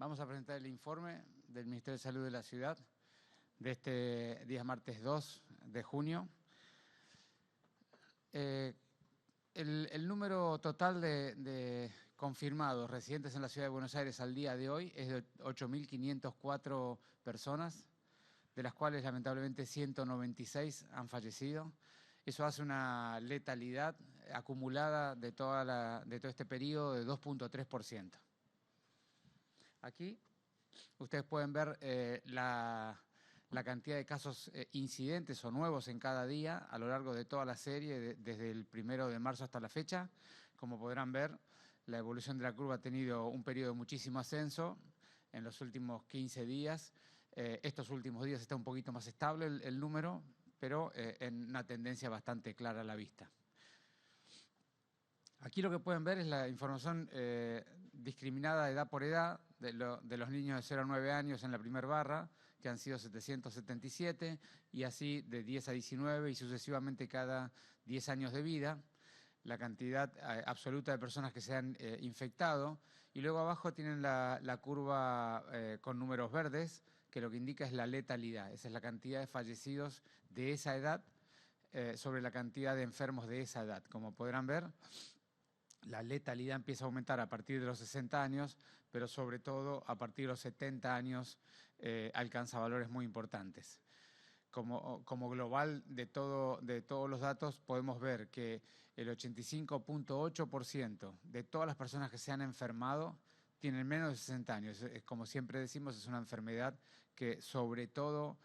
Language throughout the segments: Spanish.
Vamos a presentar el informe del Ministerio de Salud de la Ciudad de este día martes 2 de junio. El número total de confirmados residentes en la Ciudad de Buenos Aires al día de hoy es de 8.504 personas, de las cuales lamentablemente 196 han fallecido. Eso hace una letalidad acumulada de todo este periodo de 2.3%. Aquí ustedes pueden ver la cantidad de casos incidentes o nuevos en cada día a lo largo de toda la serie, desde el 1 de marzo hasta la fecha. Como podrán ver, la evolución de la curva ha tenido un periodo de muchísimo ascenso en los últimos 15 días. Estos últimos días está un poquito más estable el número, pero en una tendencia bastante clara a la vista. Aquí lo que pueden ver es la información discriminada edad por edad de los niños de 0 a 9 años en la primera barra, que han sido 777, y así de 10 a 19 y sucesivamente cada 10 años de vida, la cantidad absoluta de personas que se han infectado. Y luego abajo tienen la curva con números verdes, que lo que indica es la letalidad. Esa es la cantidad de fallecidos de esa edad sobre la cantidad de enfermos de esa edad. Como podrán ver, la letalidad empieza a aumentar a partir de los 60 años, pero sobre todo a partir de los 70 años alcanza valores muy importantes. Como global de todos los datos, podemos ver que el 85.8% de todas las personas que se han enfermado tienen menos de 60 años. Como siempre decimos, es una enfermedad que sobre todo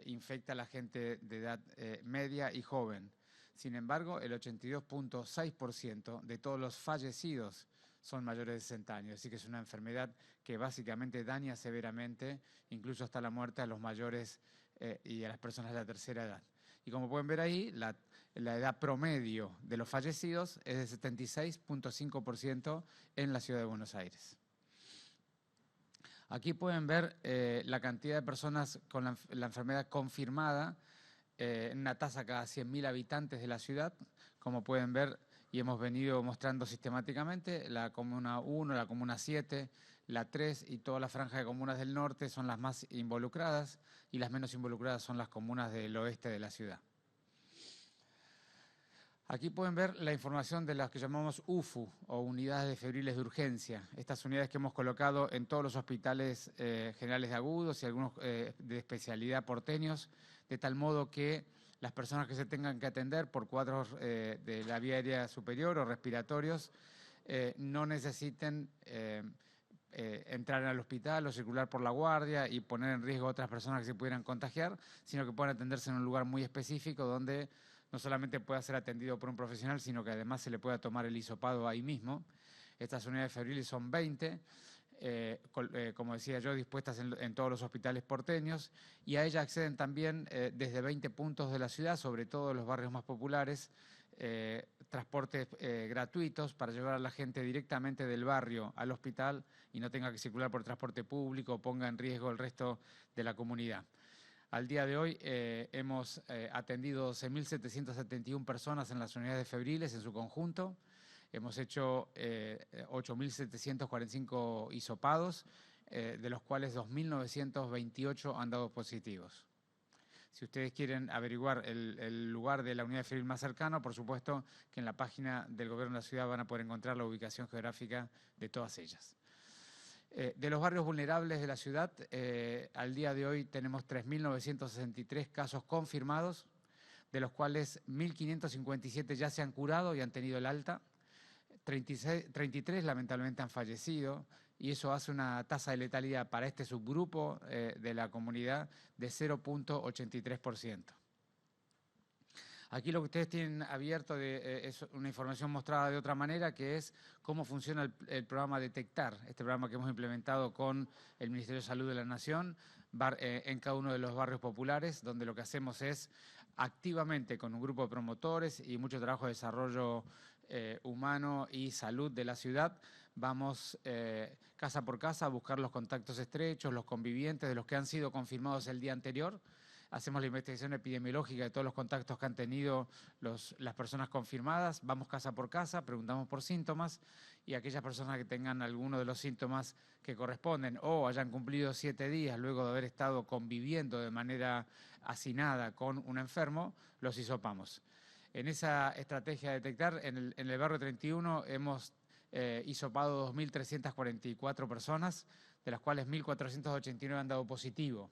infecta a la gente de edad media y joven. Sin embargo, el 82.6% de todos los fallecidos son mayores de 60 años, así que es una enfermedad que básicamente daña severamente, incluso hasta la muerte, a los mayores y a las personas de la tercera edad. Y como pueden ver ahí, la edad promedio de los fallecidos es de 76.5% en la Ciudad de Buenos Aires. Aquí pueden ver la cantidad de personas con la enfermedad confirmada, en una tasa cada 100.000 habitantes de la ciudad, como pueden ver y hemos venido mostrando sistemáticamente. La Comuna 1, la Comuna 7, la 3 y toda la franja de comunas del norte son las más involucradas y las menos involucradas son las comunas del oeste de la ciudad. Aquí pueden ver la información de las que llamamos UFU, o unidades de febriles de urgencia. Estas unidades que hemos colocado en todos los hospitales generales de agudos y algunos de especialidad porteños, de tal modo que las personas que se tengan que atender por cuadros de la vía aérea superior o respiratorios no necesiten entrar al hospital o circular por la guardia y poner en riesgo a otras personas que se pudieran contagiar, sino que puedan atenderse en un lugar muy específico donde no solamente pueda ser atendido por un profesional, sino que además se le pueda tomar el hisopado ahí mismo. Estas unidades febriles son 20, como decía yo, dispuestas en todos los hospitales porteños, y a ellas acceden también desde 20 puntos de la ciudad, sobre todo en los barrios más populares, transportes gratuitos para llevar a la gente directamente del barrio al hospital y no tenga que circular por transporte público o ponga en riesgo el resto de la comunidad. Al día de hoy hemos atendido 12.771 personas en las unidades febriles en su conjunto. Hemos hecho 8.745 hisopados, de los cuales 2.928 han dado positivos. Si ustedes quieren averiguar el lugar de la unidad febril más cercano, por supuesto que en la página del Gobierno de la Ciudad van a poder encontrar la ubicación geográfica de todas ellas. De los barrios vulnerables de la ciudad, al día de hoy tenemos 3.963 casos confirmados, de los cuales 1.557 ya se han curado y han tenido el alta, 33 lamentablemente han fallecido, y eso hace una tasa de letalidad para este subgrupo de la comunidad de 0.83%. Aquí lo que ustedes tienen abierto es una información mostrada de otra manera, que es cómo funciona el programa Detectar, este programa que hemos implementado con el Ministerio de Salud de la Nación en cada uno de los barrios populares, donde lo que hacemos es activamente con un grupo de promotores y mucho trabajo de desarrollo humano y salud de la ciudad, vamos casa por casa a buscar los contactos estrechos, los convivientes de los que han sido confirmados el día anterior, hacemos la investigación epidemiológica de todos los contactos que han tenido las personas confirmadas, vamos casa por casa, preguntamos por síntomas y aquellas personas que tengan alguno de los síntomas que corresponden o hayan cumplido 7 días luego de haber estado conviviendo de manera hacinada con un enfermo, los hisopamos. En esa estrategia de detectar, en el barrio 31 hemos hisopado 2.344 personas, de las cuales 1.489 han dado positivo.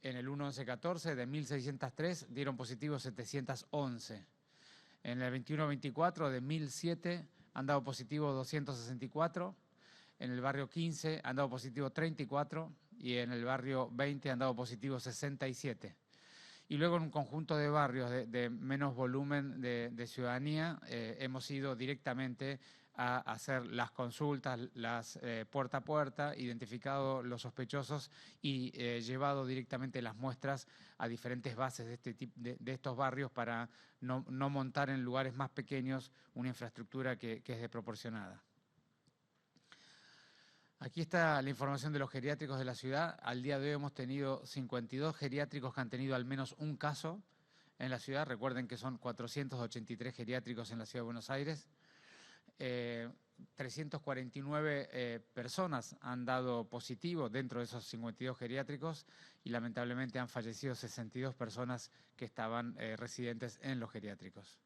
En el 1114, de 1.603, dieron positivo 711. En el 21-24, de 1.007, han dado positivo 264. En el barrio 15 han dado positivo 34 y en el barrio 20 han dado positivo 67. Y luego en un conjunto de barrios de menos volumen de ciudadanía hemos ido directamente a hacer las consultas, las puerta a puerta, identificado los sospechosos y llevado directamente las muestras a diferentes bases de estos barrios para no montar en lugares más pequeños una infraestructura que es desproporcionada. Aquí está la información de los geriátricos de la ciudad. Al día de hoy hemos tenido 52 geriátricos que han tenido al menos un caso en la ciudad. Recuerden que son 483 geriátricos en la ciudad de Buenos Aires. 349 personas han dado positivo dentro de esos 52 geriátricos y lamentablemente han fallecido 62 personas que estaban residentes en los geriátricos.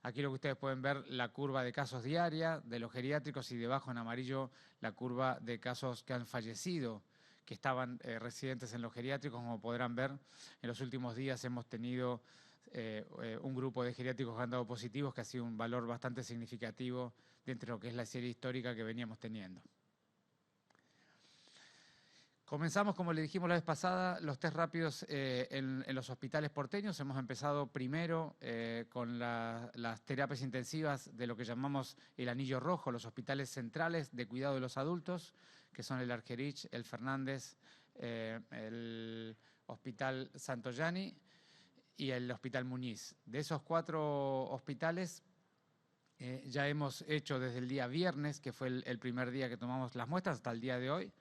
Aquí lo que ustedes pueden ver, la curva de casos diaria de los geriátricos y debajo en amarillo la curva de casos que han fallecido, que estaban residentes en los geriátricos. Como podrán ver, en los últimos días hemos tenido un grupo de geriátricos que han dado positivos, que ha sido un valor bastante significativo dentro de lo que es la serie histórica que veníamos teniendo. Comenzamos, como le dijimos la vez pasada, los test rápidos en los hospitales porteños. Hemos empezado primero con las terapias intensivas de lo que llamamos el anillo rojo, los hospitales centrales de cuidado de los adultos, que son el Argerich, el Fernández, el Hospital Santoyani y el Hospital Muñiz. De esos 4 hospitales ya hemos hecho desde el día viernes, que fue el primer día que tomamos las muestras, hasta el día de hoy,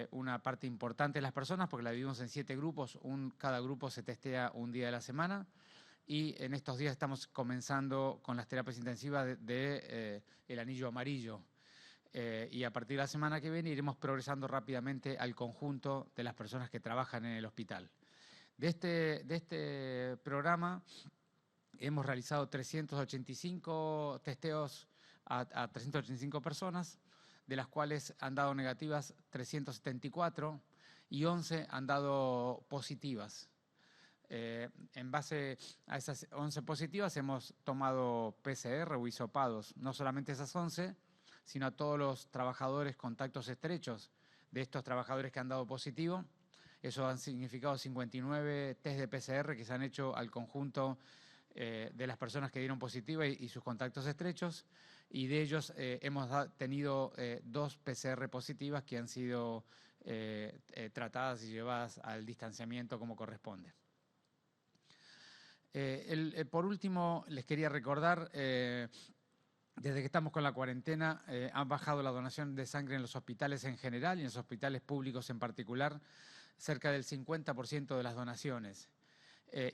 una parte importante de las personas, porque la dividimos en 7 grupos, cada grupo se testea un día de la semana, y en estos días estamos comenzando con las terapias intensivas el anillo amarillo, y a partir de la semana que viene iremos progresando rápidamente al conjunto de las personas que trabajan en el hospital. De este programa hemos realizado 385 testeos a 385 personas, de las cuales han dado negativas 374 y 11 han dado positivas. En base a esas 11 positivas hemos tomado PCR o hisopados, no solamente esas 11, sino a todos los trabajadores contactos estrechos de estos trabajadores que han dado positivo. Eso han significado 59 test de PCR que se han hecho al conjunto de las personas que dieron positiva y sus contactos estrechos, y de ellos hemos tenido 2 PCR positivas que han sido tratadas y llevadas al distanciamiento como corresponde. Por último, les quería recordar, desde que estamos con la cuarentena, han bajado la donación de sangre en los hospitales en general y en los hospitales públicos en particular, cerca del 50% de las donaciones.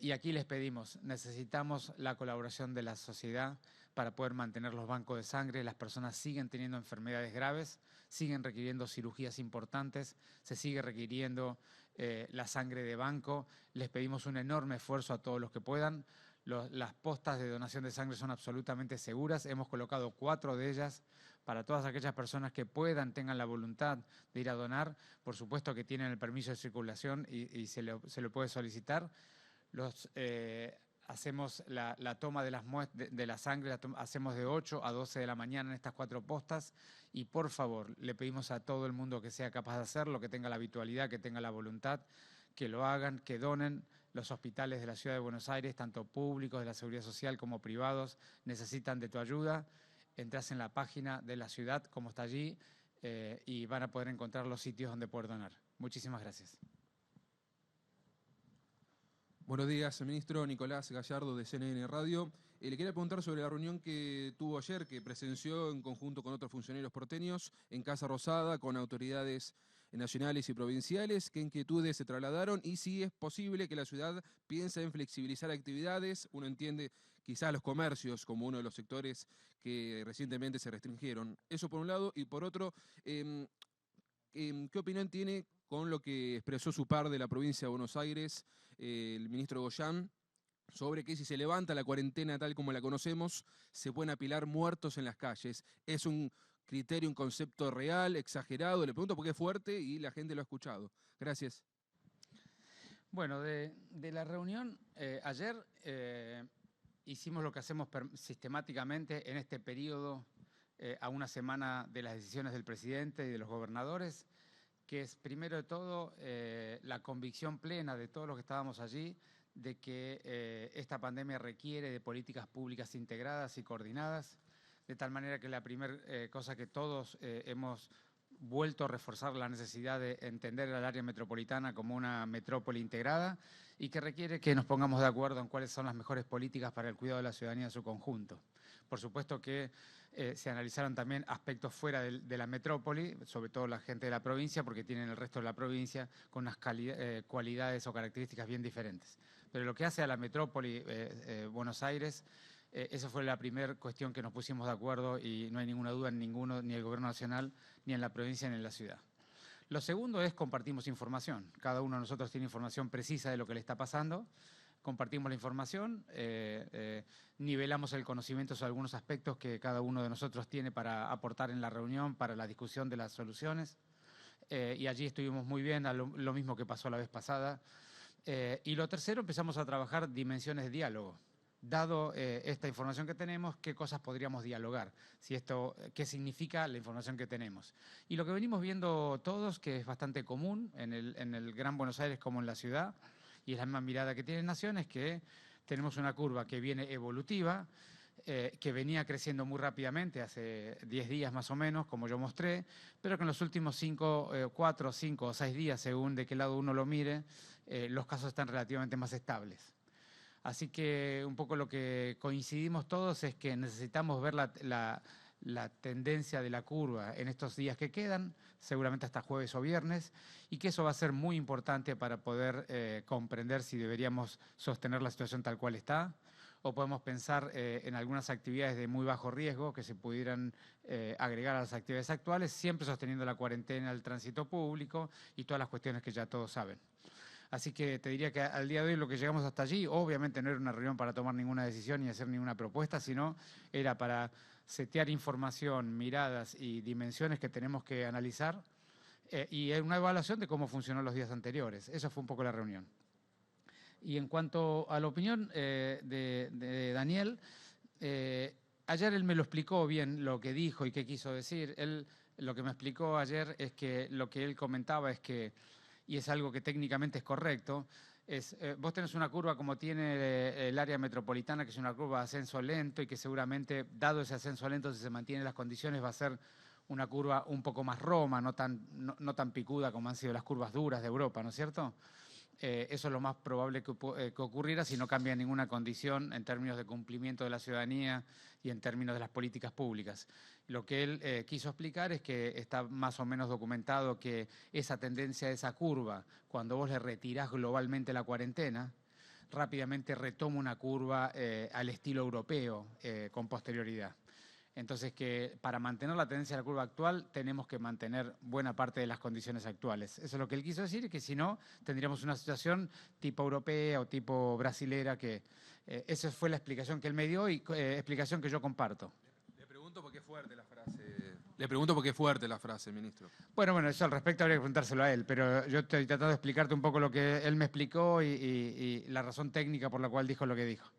Y aquí les pedimos, necesitamos la colaboración de la sociedad para poder mantener los bancos de sangre. Las personas siguen teniendo enfermedades graves, siguen requiriendo cirugías importantes, se sigue requiriendo la sangre de banco. Les pedimos un enorme esfuerzo a todos los que puedan. Las postas de donación de sangre son absolutamente seguras. Hemos colocado 4 de ellas para todas aquellas personas que puedan, tengan la voluntad de ir a donar. Por supuesto que tienen el permiso de circulación y se lo puede solicitar. Hacemos la toma de la sangre, hacemos de 8 a 12 de la mañana en estas 4 postas, y por favor le pedimos a todo el mundo que sea capaz de hacerlo, que tenga la habitualidad, que tenga la voluntad, que lo hagan, que donen. Los hospitales de la Ciudad de Buenos Aires, tanto públicos de la Seguridad Social como privados, necesitan de tu ayuda. Entrás en la página de la ciudad, como está allí, y van a poder encontrar los sitios donde poder donar. Muchísimas gracias. Buenos días, ministro. Nicolás Gallardo, de CNN Radio. Le quería preguntar sobre la reunión que tuvo ayer, que presenció en conjunto con otros funcionarios porteños en Casa Rosada, con autoridades nacionales y provinciales, qué inquietudes se trasladaron y si es posible que la ciudad piense en flexibilizar actividades. Uno entiende quizás los comercios como uno de los sectores que recientemente se restringieron. Eso por un lado, y por otro, ¿qué opinión tiene con lo que expresó su par de la provincia de Buenos Aires, el ministro Goyán, sobre que si se levanta la cuarentena tal como la conocemos, se pueden apilar muertos en las calles? ¿Es un criterio, un concepto real, exagerado? Le pregunto porque es fuerte y la gente lo ha escuchado. Gracias. Bueno, de la reunión ayer hicimos lo que hacemos sistemáticamente en este periodo a una semana de las decisiones del presidente y de los gobernadores, que es primero de todo la convicción plena de todos los que estábamos allí de que esta pandemia requiere de políticas públicas integradas y coordinadas, de tal manera que la primera cosa que todos hemos vuelto a reforzar la necesidad de entender al área metropolitana como una metrópoli integrada y que requiere que nos pongamos de acuerdo en cuáles son las mejores políticas para el cuidado de la ciudadanía en su conjunto. Por supuesto que se analizaron también aspectos fuera de la metrópoli, sobre todo la gente de la provincia, porque tienen el resto de la provincia con unas cualidades o características bien diferentes. Pero lo que hace a la metrópoli Buenos Aires, esa fue la primera cuestión que nos pusimos de acuerdo y no hay ninguna duda en ninguno, ni el Gobierno Nacional, ni en la provincia, ni en la ciudad. Lo segundo es compartimos información. Cada uno de nosotros tiene información precisa de lo que le está pasando. Compartimos la información, nivelamos el conocimiento sobre algunos aspectos que cada uno de nosotros tiene para aportar en la reunión, para la discusión de las soluciones. Y allí estuvimos muy bien, lo mismo que pasó la vez pasada. Y lo tercero, empezamos a trabajar dimensiones de diálogo. Dado esta información que tenemos, ¿qué cosas podríamos dialogar? ¿Qué significa la información que tenemos? Y lo que venimos viendo todos, que es bastante común en el Gran Buenos Aires como en la ciudad, y es la misma mirada que tiene Nación, es que tenemos una curva que viene evolutiva, que venía creciendo muy rápidamente hace 10 días más o menos, como yo mostré, pero que en los últimos 4, 5 o 6 días, según de qué lado uno lo mire, los casos están relativamente más estables. Así que un poco lo que coincidimos todos es que necesitamos ver la tendencia de la curva en estos días que quedan, seguramente hasta jueves o viernes, y que eso va a ser muy importante para poder comprender si deberíamos sostener la situación tal cual está, o podemos pensar en algunas actividades de muy bajo riesgo que se pudieran agregar a las actividades actuales, siempre sosteniendo la cuarentena, el tránsito público y todas las cuestiones que ya todos saben. Así que te diría que al día de hoy lo que llegamos hasta allí, obviamente no era una reunión para tomar ninguna decisión ni hacer ninguna propuesta, sino era para setear información, miradas y dimensiones que tenemos que analizar y una evaluación de cómo funcionó los días anteriores. Esa fue un poco la reunión. Y en cuanto a la opinión de Daniel, ayer él me lo explicó bien lo que dijo y qué quiso decir. Él lo que me explicó ayer es que lo que él comentaba es que, y es algo que técnicamente es correcto, vos tenés una curva como tiene el área metropolitana, que es una curva de ascenso lento y que seguramente, dado ese ascenso lento, si se mantienen las condiciones, va a ser una curva un poco más roma, no tan picuda como han sido las curvas duras de Europa, ¿no es cierto? Eso es lo más probable que ocurriera si no cambia ninguna condición en términos de cumplimiento de la ciudadanía y en términos de las políticas públicas. Lo que él quiso explicar es que está más o menos documentado que esa tendencia, esa curva, cuando vos le retirás globalmente la cuarentena, rápidamente retoma una curva al estilo europeo con posterioridad. Entonces, que para mantener la tendencia de la curva actual tenemos que mantener buena parte de las condiciones actuales. Eso es lo que él quiso decir, y que si no, tendríamos una situación tipo europea o tipo brasilera, que esa fue la explicación que él me dio y explicación que yo comparto. Le pregunto por qué es fuerte la frase. Le pregunto por qué es fuerte la frase, ministro. Bueno, eso al respecto habría que preguntárselo a él, pero yo estoy tratando de explicarte un poco lo que él me explicó y la razón técnica por la cual dijo lo que dijo.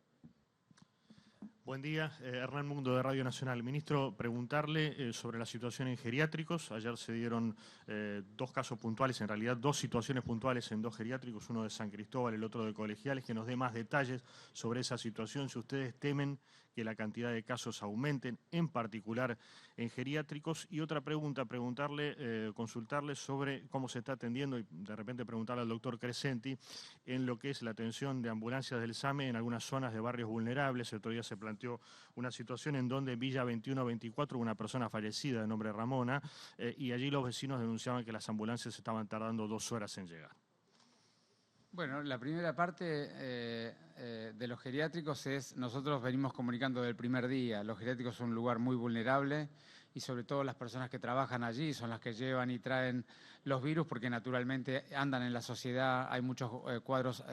Buen día, Hernán Mundo de Radio Nacional. Ministro, preguntarle sobre la situación en geriátricos. Ayer se dieron 2 casos puntuales, en realidad 2 situaciones puntuales en 2 geriátricos, uno de San Cristóbal, el otro de Colegiales, que nos dé más detalles sobre esa situación, si ustedes temen que la cantidad de casos aumenten, en particular en geriátricos. Y otra pregunta, consultarle sobre cómo se está atendiendo y de repente preguntarle al doctor Crescenti en lo que es la atención de ambulancias del SAME en algunas zonas de barrios vulnerables. El otro día se planteó una situación en donde en Villa 21-24 hubo una persona fallecida de nombre Ramona y allí los vecinos denunciaban que las ambulancias estaban tardando 2 horas en llegar. Bueno, la primera parte de los geriátricos es, nosotros venimos comunicando del primer día, los geriátricos son un lugar muy vulnerable y sobre todo las personas que trabajan allí son las que llevan y traen los virus porque naturalmente andan en la sociedad, hay muchos cuadros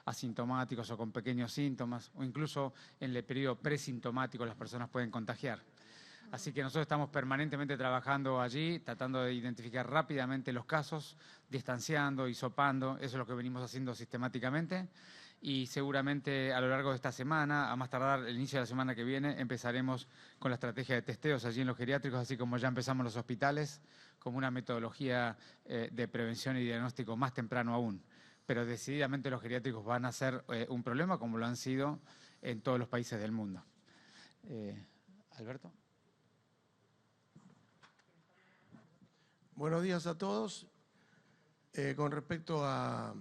asintomáticos o con pequeños síntomas o incluso en el periodo presintomático las personas pueden contagiar. Así que nosotros estamos permanentemente trabajando allí, tratando de identificar rápidamente los casos, distanciando, hisopando, eso es lo que venimos haciendo sistemáticamente. Y seguramente a lo largo de esta semana, a más tardar el inicio de la semana que viene, empezaremos con la estrategia de testeos allí en los geriátricos, así como ya empezamos los hospitales, como una metodología de prevención y diagnóstico más temprano aún. Pero decididamente los geriátricos van a ser un problema, como lo han sido en todos los países del mundo. Alberto. Buenos días a todos. Con respecto a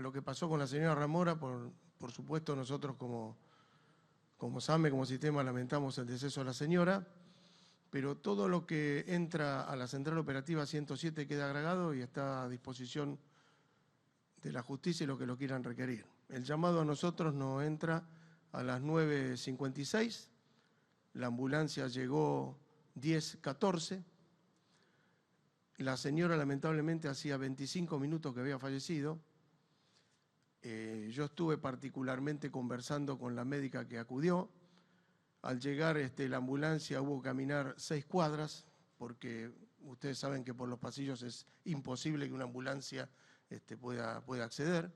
lo que pasó con la señora Ramora, por supuesto nosotros como SAME, como sistema, lamentamos el deceso de la señora, pero todo lo que entra a la Central Operativa 107 queda agregado y está a disposición de la justicia y lo que lo quieran requerir. El llamado a nosotros nos entra a las 9:56, la ambulancia llegó 10:14, la señora lamentablemente hacía 25 minutos que había fallecido. Yo estuve particularmente conversando con la médica que acudió. Al llegar la ambulancia hubo que caminar 6 cuadras, porque ustedes saben que por los pasillos es imposible que una ambulancia pueda acceder.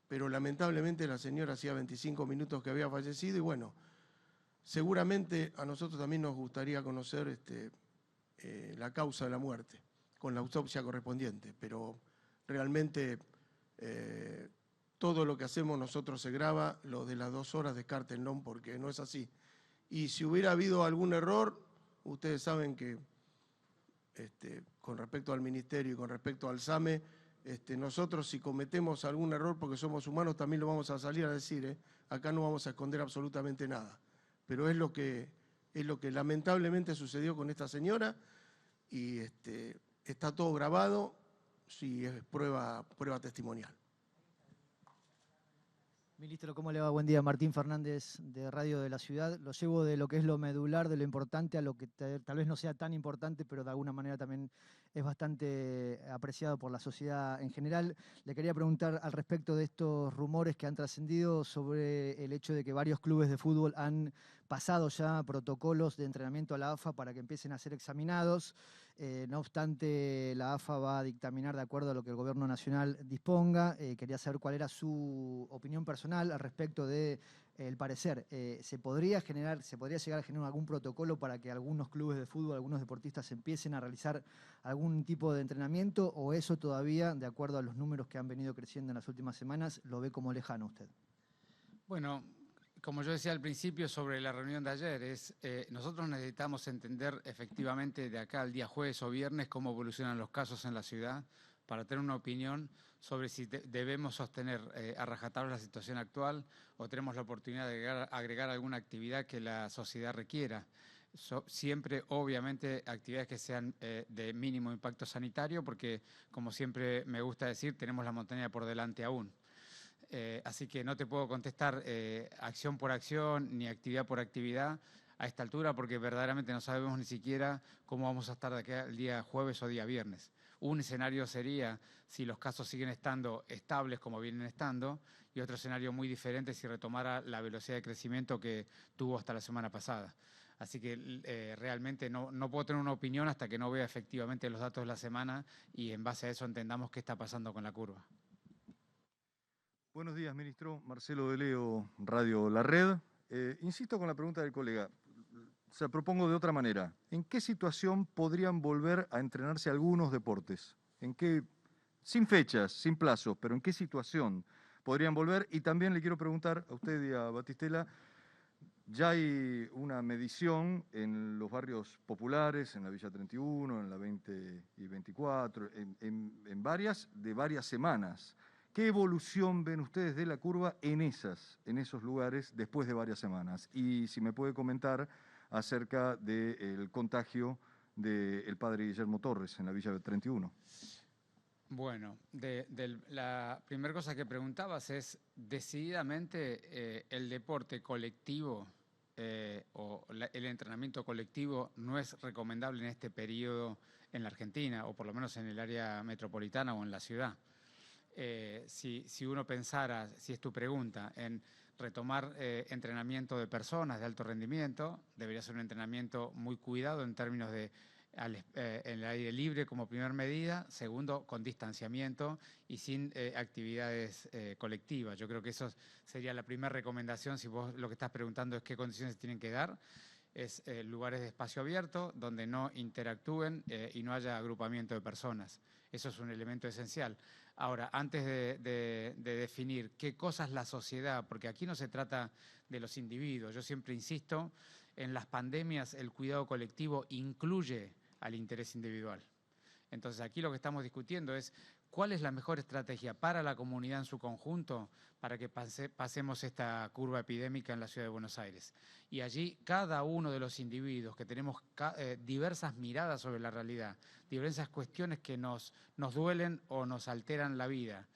Pero lamentablemente la señora hacía 25 minutos que había fallecido y bueno, seguramente a nosotros también nos gustaría conocer la causa de la muerte, con la autopsia correspondiente, pero realmente todo lo que hacemos nosotros se graba, lo de las 2 horas descártenlo porque no es así. Y si hubiera habido algún error, ustedes saben que con respecto al Ministerio y con respecto al SAME, nosotros si cometemos algún error porque somos humanos también lo vamos a salir a decir, acá no vamos a esconder absolutamente nada. Pero es lo que lamentablemente sucedió con esta señora y está todo grabado, sí, es prueba testimonial. Ministro, ¿cómo le va? Buen día. Martín Fernández, de Radio de la Ciudad. Lo llevo de lo que es lo medular, de lo importante, a lo que tal vez no sea tan importante, pero de alguna manera también es bastante apreciado por la sociedad en general. Le quería preguntar al respecto de estos rumores que han trascendido sobre el hecho de que varios clubes de fútbol han pasado ya protocolos de entrenamiento a la AFA para que empiecen a ser examinados. No obstante, la AFA va a dictaminar de acuerdo a lo que el Gobierno Nacional disponga. Quería saber cuál era su opinión personal al respecto del parecer. ¿Se podría llegar a generar algún protocolo para que algunos clubes de fútbol, algunos deportistas empiecen a realizar algún tipo de entrenamiento? ¿O eso todavía, de acuerdo a los números que han venido creciendo en las últimas semanas, lo ve como lejano usted? Bueno, como yo decía al principio sobre la reunión de ayer, nosotros necesitamos entender efectivamente de acá al día jueves o viernes cómo evolucionan los casos en la ciudad para tener una opinión sobre si debemos sostener a rajatabla la situación actual o tenemos la oportunidad de agregar alguna actividad que la sociedad requiera. Siempre, obviamente, actividades que sean de mínimo impacto sanitario, porque, como siempre me gusta decir, tenemos la montaña por delante aún. Así que no te puedo contestar acción por acción ni actividad por actividad a esta altura porque verdaderamente no sabemos ni siquiera cómo vamos a estar de aquí al día jueves o día viernes. Un escenario sería si los casos siguen estando estables como vienen estando y otro escenario muy diferente si retomara la velocidad de crecimiento que tuvo hasta la semana pasada. Así que realmente no puedo tener una opinión hasta que no vea efectivamente los datos de la semana y en base a eso entendamos qué está pasando con la curva. Buenos días, ministro. Marcelo de Leo, Radio La Red. Insisto con la pregunta del colega. Se la propongo de otra manera. ¿En qué situación podrían volver a entrenarse algunos deportes? ¿En qué, sin fechas, sin plazos, pero en qué situación podrían volver? Y también le quiero preguntar a usted y a Batistela, Ya hay una medición en los barrios populares, en la Villa 31, en la 20 y 24, en varias semanas. ¿Qué evolución ven ustedes de la curva en esos lugares después de varias semanas? Y si me puede comentar acerca del contagio del padre Guillermo Torres en la Villa 31. Bueno, la primera cosa que preguntabas es, decididamente el deporte colectivo el entrenamiento colectivo no es recomendable en este periodo en la Argentina, o por lo menos en el área metropolitana o en la ciudad. Si uno pensara, si es tu pregunta, en retomar entrenamiento de personas de alto rendimiento, debería ser un entrenamiento muy cuidado en términos de en el aire libre como primera medida, segundo, con distanciamiento y sin actividades colectivas. Yo creo que eso sería la primera recomendación si vos lo que estás preguntando es qué condiciones tienen que dar. Es lugares de espacio abierto donde no interactúen y no haya agrupamiento de personas. Eso es un elemento esencial. Ahora, antes de definir qué cosa es la sociedad, porque aquí no se trata de los individuos, yo siempre insisto, en las pandemias el cuidado colectivo incluye al interés individual. Entonces aquí lo que estamos discutiendo es cuál es la mejor estrategia para la comunidad en su conjunto para que pasemos esta curva epidémica en la ciudad de Buenos Aires. Y allí cada uno de los individuos que tenemos diversas miradas sobre la realidad, diversas cuestiones que nos duelen o nos alteran la vida,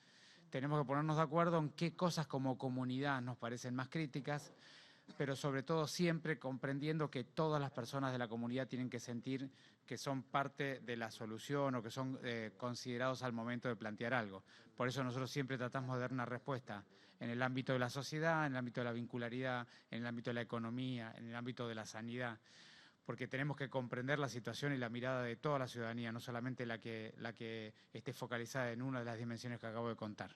tenemos que ponernos de acuerdo en qué cosas como comunidad nos parecen más críticas, pero sobre todo siempre comprendiendo que todas las personas de la comunidad tienen que sentir que son parte de la solución o que son considerados al momento de plantear algo. Por eso nosotros siempre tratamos de dar una respuesta en el ámbito de la sociedad, en el ámbito de la vincularidad, en el ámbito de la economía, en el ámbito de la sanidad, porque tenemos que comprender la situación y la mirada de toda la ciudadanía, no solamente la que esté focalizada en una de las dimensiones que acabo de contar.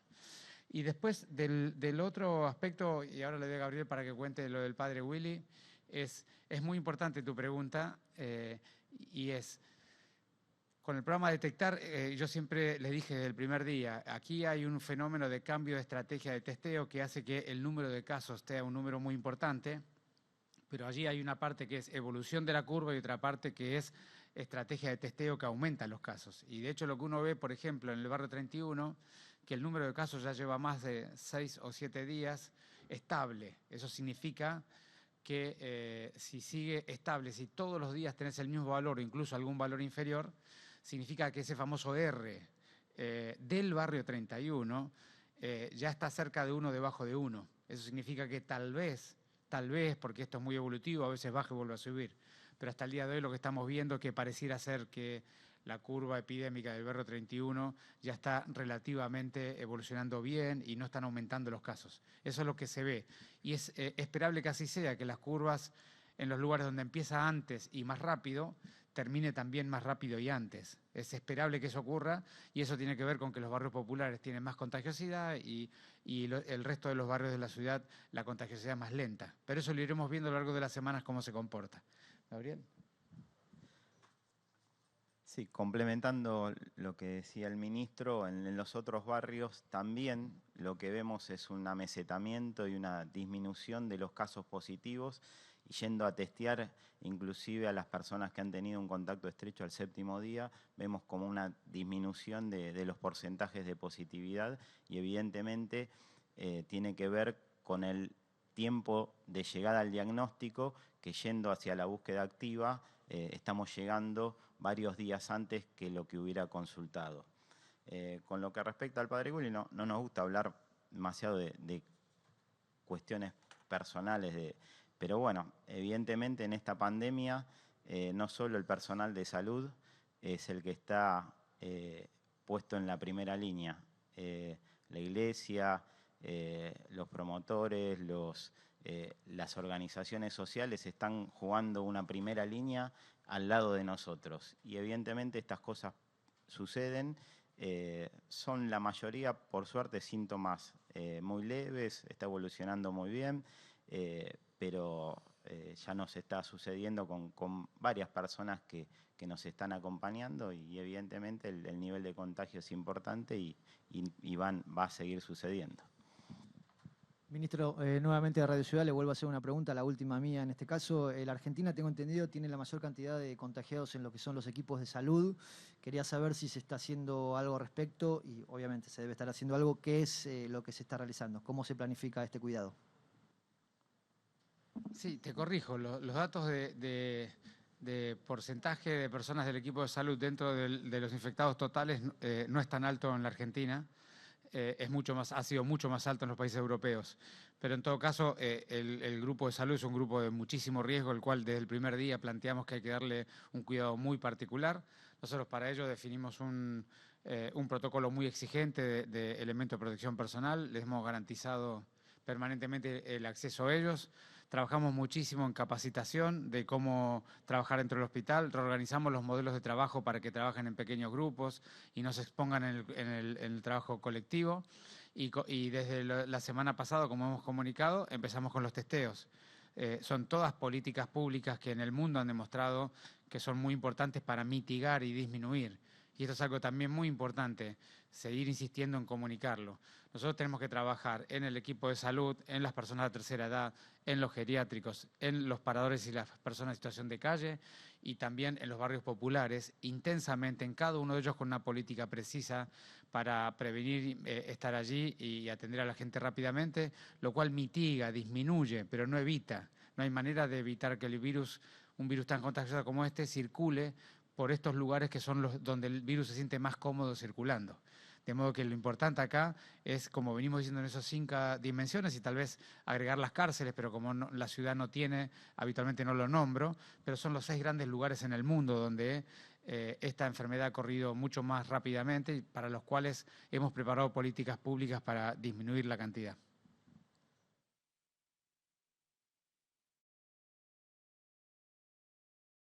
Y después del otro aspecto, y ahora le doy a Gabriel para que cuente lo del padre Willy, es muy importante tu pregunta, y es, con el programa Detectar, yo siempre les dije desde el primer día, aquí hay un fenómeno de cambio de estrategia de testeo que hace que el número de casos sea un número muy importante, pero allí hay una parte que es evolución de la curva y otra parte que es estrategia de testeo que aumenta los casos. Y de hecho lo que uno ve, por ejemplo, en el barrio 31, que el número de casos ya lleva más de 6 o 7 días estable. Eso significa que si sigue estable, si todos los días tenés el mismo valor o incluso algún valor inferior, significa que ese famoso R del barrio 31 ya está cerca de 1 debajo de 1. Eso significa que tal vez, porque esto es muy evolutivo, a veces baja y vuelve a subir, pero hasta el día de hoy lo que estamos viendo es que pareciera ser que la curva epidémica del barrio 31 ya está relativamente evolucionando bien y no están aumentando los casos. Eso es lo que se ve. Y es esperable que así sea, que las curvas en los lugares donde empieza antes y más rápido, termine también más rápido y antes. Es esperable que eso ocurra y eso tiene que ver con que los barrios populares tienen más contagiosidad y el resto de los barrios de la ciudad la contagiosidad más lenta. Pero eso lo iremos viendo a lo largo de las semanas cómo se comporta. Gabriel. Sí, complementando lo que decía el ministro, en los otros barrios también lo que vemos es un amesetamiento y una disminución de los casos positivos, y yendo a testear inclusive a las personas que han tenido un contacto estrecho al 7º día, vemos como una disminución de los porcentajes de positividad, y evidentemente tiene que ver con el tiempo de llegada al diagnóstico, que yendo hacia la búsqueda activa estamos llegando varios días antes que lo que hubiera consultado. Con lo que respecta al padre Willy, no nos gusta hablar demasiado de cuestiones personales, pero bueno, evidentemente en esta pandemia no solo el personal de salud es el que está puesto en la primera línea. La iglesia, los promotores, las organizaciones sociales están jugando una primera línea al lado de nosotros. Y evidentemente estas cosas suceden, son la mayoría, por suerte, síntomas muy leves, está evolucionando muy bien, pero ya nos está sucediendo con varias personas que nos están acompañando, y evidentemente el nivel de contagio es importante y va a seguir sucediendo. Ministro, nuevamente de Radio Ciudad le vuelvo a hacer una pregunta, la última mía en este caso. La Argentina, tengo entendido, tiene la mayor cantidad de contagiados en lo que son los equipos de salud. Quería saber si se está haciendo algo al respecto y obviamente se debe estar haciendo algo. ¿Qué es lo que se está realizando? ¿Cómo se planifica este cuidado? Sí, te corrijo, los datos de porcentaje de personas del equipo de salud dentro de los infectados totales no es tan alto en la Argentina. Ha sido mucho más alto en los países europeos. Pero en todo caso, el grupo de salud es un grupo de muchísimo riesgo, el cual desde el primer día planteamos que hay que darle un cuidado muy particular. Nosotros para ello definimos un protocolo muy exigente de elementos de protección personal. Les hemos garantizado permanentemente el acceso a ellos. Trabajamos muchísimo en capacitación de cómo trabajar dentro del hospital, reorganizamos los modelos de trabajo para que trabajen en pequeños grupos y no se expongan en el trabajo colectivo. Y desde la semana pasada, como hemos comunicado, empezamos con los testeos. Son todas políticas públicas que en el mundo han demostrado que son muy importantes para mitigar y disminuir. Y esto es algo también muy importante, seguir insistiendo en comunicarlo. Nosotros tenemos que trabajar en el equipo de salud, en las personas de tercera edad, en los geriátricos, en los paradores y las personas en situación de calle y también en los barrios populares, intensamente en cada uno de ellos con una política precisa para prevenir, estar allí y atender a la gente rápidamente, lo cual mitiga, disminuye, pero no evita. No hay manera de evitar que un virus tan contagioso como este circule por estos lugares que son los donde el virus se siente más cómodo circulando. De modo que lo importante acá es, como venimos diciendo en esas 5 dimensiones, y tal vez agregar las cárceles, pero como la ciudad no tiene, habitualmente no lo nombro, pero son los 6 grandes lugares en el mundo donde esta enfermedad ha corrido mucho más rápidamente y para los cuales hemos preparado políticas públicas para disminuir la cantidad.